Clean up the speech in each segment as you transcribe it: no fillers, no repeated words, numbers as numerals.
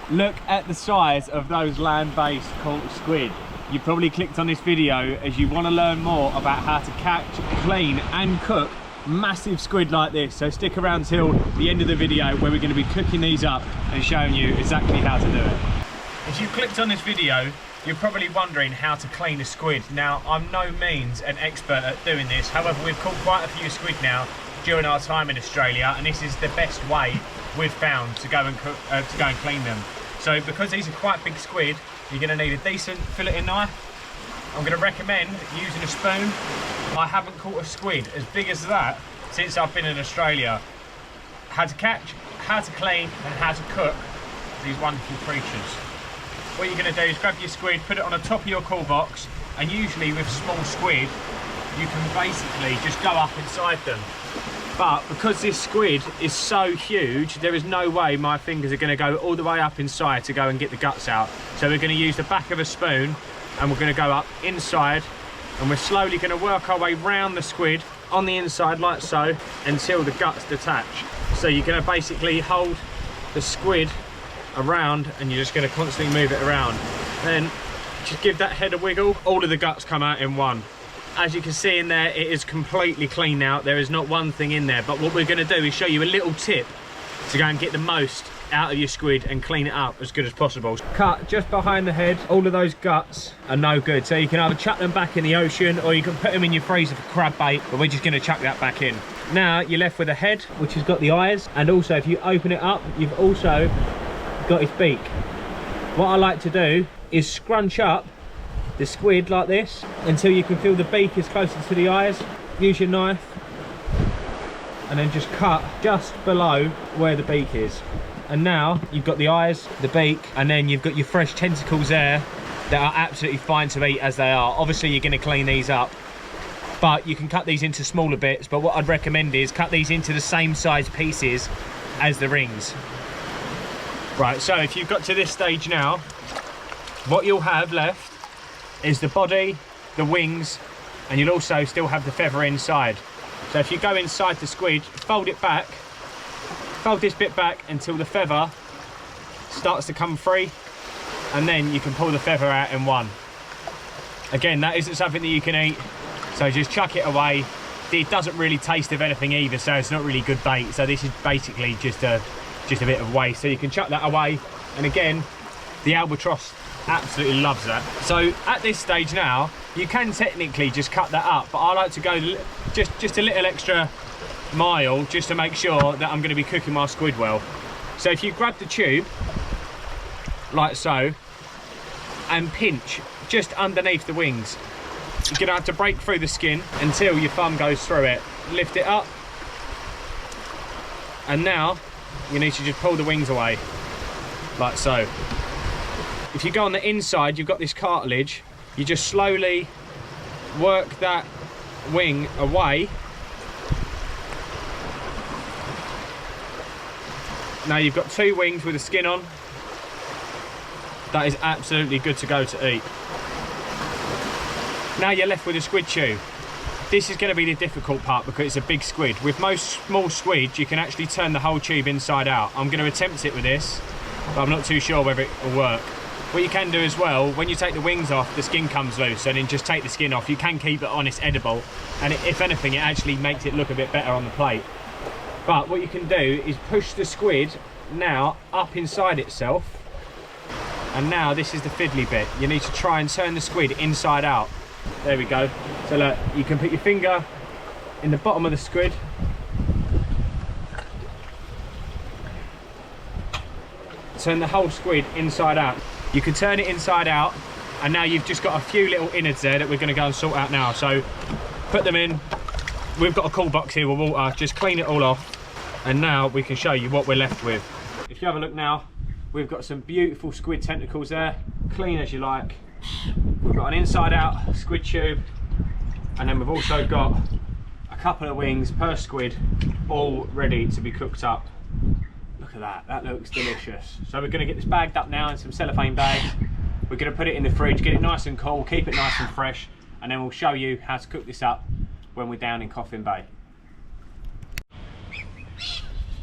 Look at the size of those land-based caught squid. You probably clicked on this video as you want to learn more about how to catch, clean and cook massive squid like this. So stick around till the end of the video where we're going to be cooking these up and showing you exactly how to do it. If you clicked on this video, you're probably wondering how to clean a squid. Now, I'm no means an expert at doing this. However, we've caught quite a few squid now during our time in Australia, and this is the best way we've found to go and clean them. So because these are quite big squid, you're going to need a decent filleting knife. I'm going to recommend using a spoon. I haven't caught a squid as big as that since I've been in Australia. How to catch, how to clean and how to cook these wonderful creatures. What you're going to do is grab your squid, put it on the top of your cool box, and usually with small squid you can basically just go up inside them. But because this squid is so huge, there is no way my fingers are going to go all the way up inside to go and get the guts out. So we're going to use the back of a spoon and we're going to go up inside, and we're slowly going to work our way round the squid on the inside like so until the guts detach. So you're going to basically hold the squid around and you're just going to constantly move it around. Then just give that head a wiggle, all of the guts come out in one. As you can see in there, it is completely clean now. There is not one thing in there, but what we're going to do is show you a little tip to go and get the most out of your squid and clean it up as good as possible. Cut just behind the head. All of those guts are no good, so you can either chuck them back in the ocean or you can put them in your freezer for crab bait, but we're just going to chuck that back in. Now you're left with a head which has got the eyes, and also if you open it up you've also got his beak. What I like to do is scrunch up the squid like this until you can feel the beak is closer to the eyes. Use your knife and then just cut just below where the beak is. And now you've got the eyes, the beak, and then you've got your fresh tentacles there that are absolutely fine to eat as they are. Obviously you're going to clean these up, but you can cut these into smaller bits. But what I'd recommend is cut these into the same size pieces as the rings. Right, so if you've got to this stage now, what you'll have left is the body, the wings, and you'll also still have the feather inside. So if you go inside the squid, fold it back, fold this bit back until the feather starts to come free, and then you can pull the feather out in one. Again, that isn't something that you can eat, so just chuck it away. It doesn't really taste of anything either, so it's not really good bait. So this is basically just a bit of waste, so you can chuck that away. And again, the albatross absolutely loves that. So at this stage now, you can technically just cut that up, but I like to go just a little extra mile just to make sure that I'm going to be cooking my squid well. So if you grab the tube like so and pinch just underneath the wings, you're going to have to break through the skin until your thumb goes through it. Lift it up, and now you need to just pull the wings away like so. If you go on the inside, you've got this cartilage. You just slowly work that wing away. Now you've got two wings with the skin on. That is absolutely good to go to eat. Now you're left with a squid tube. This is going to be the difficult part because it's a big squid. With most small squid, you can actually turn the whole tube inside out. I'm going to attempt it with this, but I'm not too sure whether it will work. What you can do as well, when you take the wings off, the skin comes loose, and then just take the skin off. You can keep it on, it's edible, and if anything, it actually makes it look a bit better on the plate. But what you can do is push the squid now up inside itself, and now this is the fiddly bit. You need to try and turn the squid inside out. There we go. So look, you can put your finger in the bottom of the squid, turn the whole squid inside out. You can turn it inside out, and now you've just got a few little innards there that we're going to go and sort out now. So put them in. We've got a cool box here with water, just clean it all off, and now we can show you what we're left with. If you have a look now, we've got some beautiful squid tentacles there, clean as you like. We've got an inside out squid tube, and then we've also got a couple of wings per squid, all ready to be cooked up. Look at that, that looks delicious. So we're going to get this bagged up now in some cellophane bags. We're going to put it in the fridge, get it nice and cool, keep it nice and fresh, and then we'll show you how to cook this up when we're down in Coffin Bay.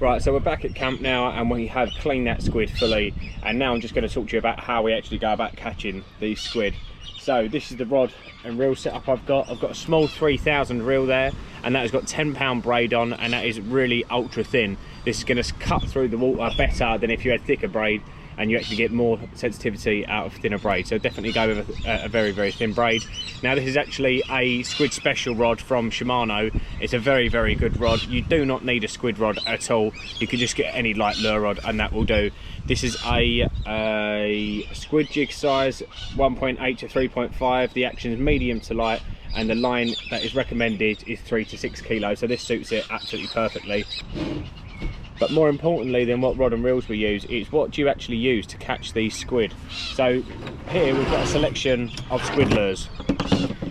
Right, so we're back at camp now and we have cleaned that squid fully, and now I'm just going to talk to you about how we actually go about catching these squid. So this is the rod and reel setup I've got. I've got a small 3000 reel there, and that has got 10-pound braid on, and that is really ultra thin. This is going to cut through the water better than if you had thicker braid, and you actually get more sensitivity out of thinner braid. So definitely go with a very, very thin braid. Now this is actually a Squid Special rod from Shimano. It's a very, very good rod. You do not need a squid rod at all. You can just get any light lure rod and that will do. This is a squid jig size, 1.8 to 3.5. The action is medium to light, and the line that is recommended is 3 to 6 kilos. So this suits it absolutely perfectly. But more importantly than what rod and reels we use, it's what do you actually use to catch these squid. So here we've got a selection of squid lures.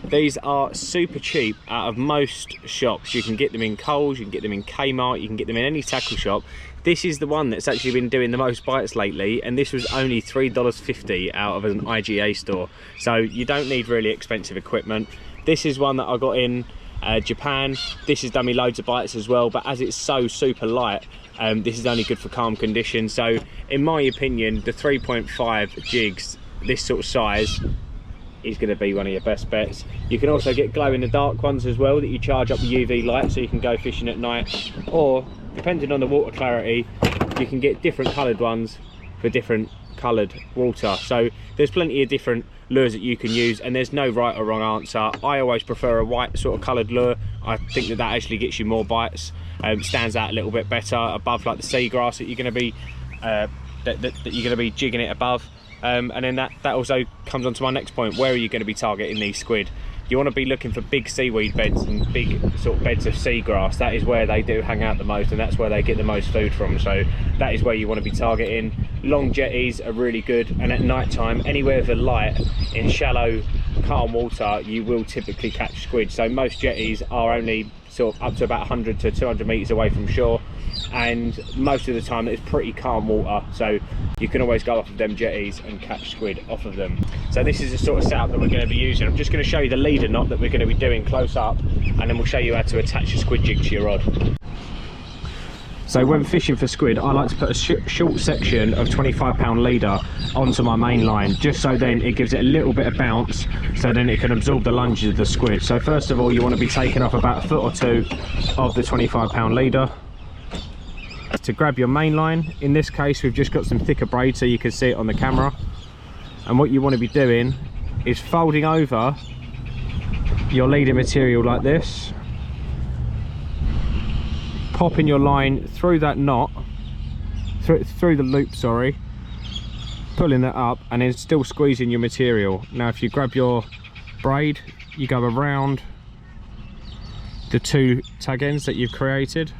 These are super cheap out of most shops. You can get them in Coles, you can get them in Kmart, you can get them in any tackle shop. This is the one that's actually been doing the most bites lately, and this was only $3.50 out of an IGA store. So you don't need really expensive equipment. This is one that I got in Japan. This has done me loads of bites as well, but as it's so super light, this is only good for calm conditions. So in my opinion, the 3.5 jigs, this sort of size, is going to be one of your best bets. You can also get glow in the dark ones as well that you charge up with UV light, so you can go fishing at night, or depending on the water clarity, you can get different coloured ones for different coloured water. So there's plenty of different lures that you can use, and there's no right or wrong answer. I always prefer a white sort of coloured lure. I think that actually gets you more bites, stands out a little bit better above like the seagrass that you're going to be that you're going to be jigging it above. And then that also comes on to my next point. Where are you going to be targeting these squid? You want to be looking for big seaweed beds and big sort of beds of seagrass. That is where they do hang out the most, and that's where they get the most food from. So that is where you want to be targeting. Long jetties are really good, and at night time, anywhere with a light in shallow, calm water, you will typically catch squid. So most jetties are only sort of up to about 100 to 200 meters away from shore, and most of the time it's pretty calm water, so you can always go off of them jetties and catch squid off of them. So this is the sort of setup that we're going to be using. I'm just going to show you the leader knot that we're going to be doing close up, and then we'll show you how to attach a squid jig to your rod. So when fishing for squid, I like to put a short section of 25-pound leader onto my main line, just so then it gives it a little bit of bounce, so then it can absorb the lunges of the squid. So first of all, you want to be taking off about a foot or two of the 25-pound leader to grab your main line. In this case, we've just got some thicker braid so you can see it on the camera. And what you want to be doing is folding over your leader material like this, popping your line through that knot, through the loop, sorry, pulling that up, and then still squeezing your material. Now if you grab your braid, you go around the two tag ends that you've created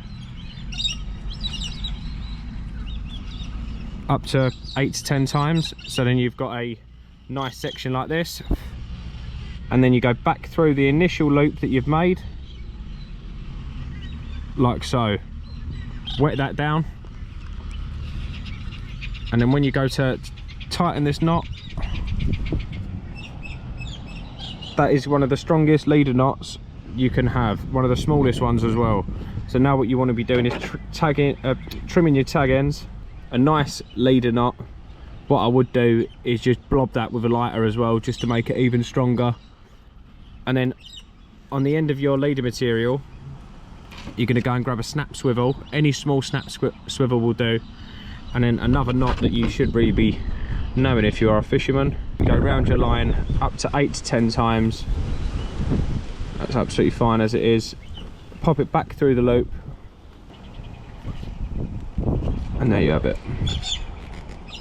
up to 8 to 10 times, so then you've got a nice section like this, and then you go back through the initial loop that you've made like so. Wet that down, and then when you go to tighten this knot, that is one of the strongest leader knots you can have, one of the smallest ones as well. So now what you want to be doing is trimming your tag ends. A nice leader knot. What I would do is just blob that with a lighter as well, just to make it even stronger. And then on the end of your leader material, you're going to go and grab a snap swivel. Any small snap swivel will do. And then another knot that you should really be knowing if you are a fisherman. Go around your line up to 8 to 10 times. That's absolutely fine as it is. Pop it back through the loop, and there you have it,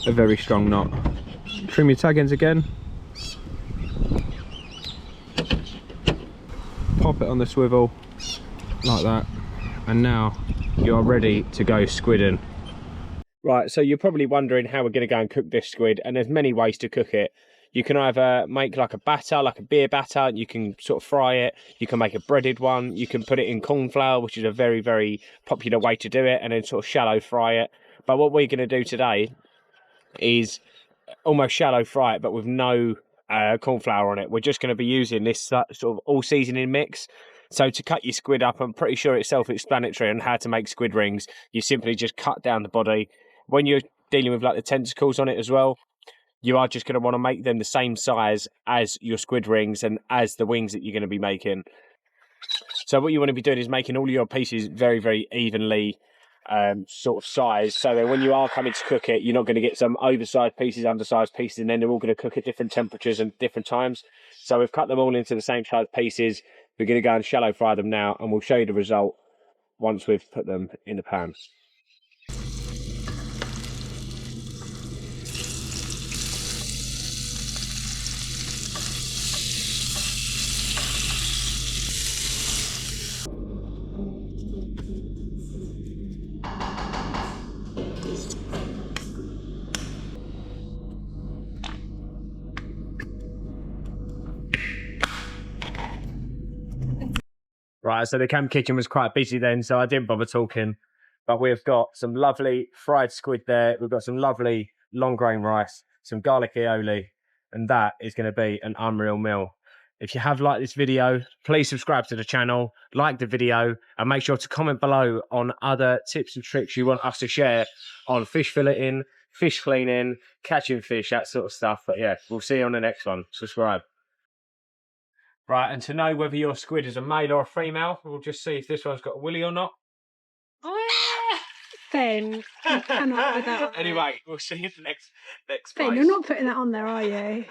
a very strong knot. Trim your tag ends again, pop it on the swivel like that, and now you're ready to go squidding. Right, so you're probably wondering how we're going to go and cook this squid, and there's many ways to cook it. You can either make like a batter, like a beer batter, you can sort of fry it, you can make a breaded one, you can put it in corn flour, which is a very, very popular way to do it, and then sort of shallow fry it. But what we're going to do today is almost shallow fry it, but with no corn flour on it. We're just going to be using this sort of all seasoning mix. So to cut your squid up, I'm pretty sure it's self-explanatory on how to make squid rings. You simply just cut down the body. When you're dealing with like the tentacles on it as well, you are just going to want to make them the same size as your squid rings and as the wings that you're going to be making. So what you want to be doing is making all your pieces very, very evenly sort of size, so that when you are coming to cook it, you're not going to get some oversized pieces, undersized pieces, and then they're all going to cook at different temperatures and different times. So we've cut them all into the same size pieces. We're going to go and shallow fry them now, and we'll show you the result once we've put them in the pan. Right, so the camp kitchen was quite busy then, so I didn't bother talking. But we've got some lovely fried squid there. We've got some lovely long grain rice, some garlic aioli, and that is going to be an unreal meal. If you have liked this video, please subscribe to the channel, like the video, and make sure to comment below on other tips and tricks you want us to share on fish filleting, fish cleaning, catching fish, that sort of stuff. But yeah, we'll see you on the next one. Subscribe. Right, and to know whether your squid is a male or a female, we'll just see if this one's got a willy or not. Ben, you cannot put that on Anyway, we'll see you in the next Ben, place. you're not putting that on there, are you?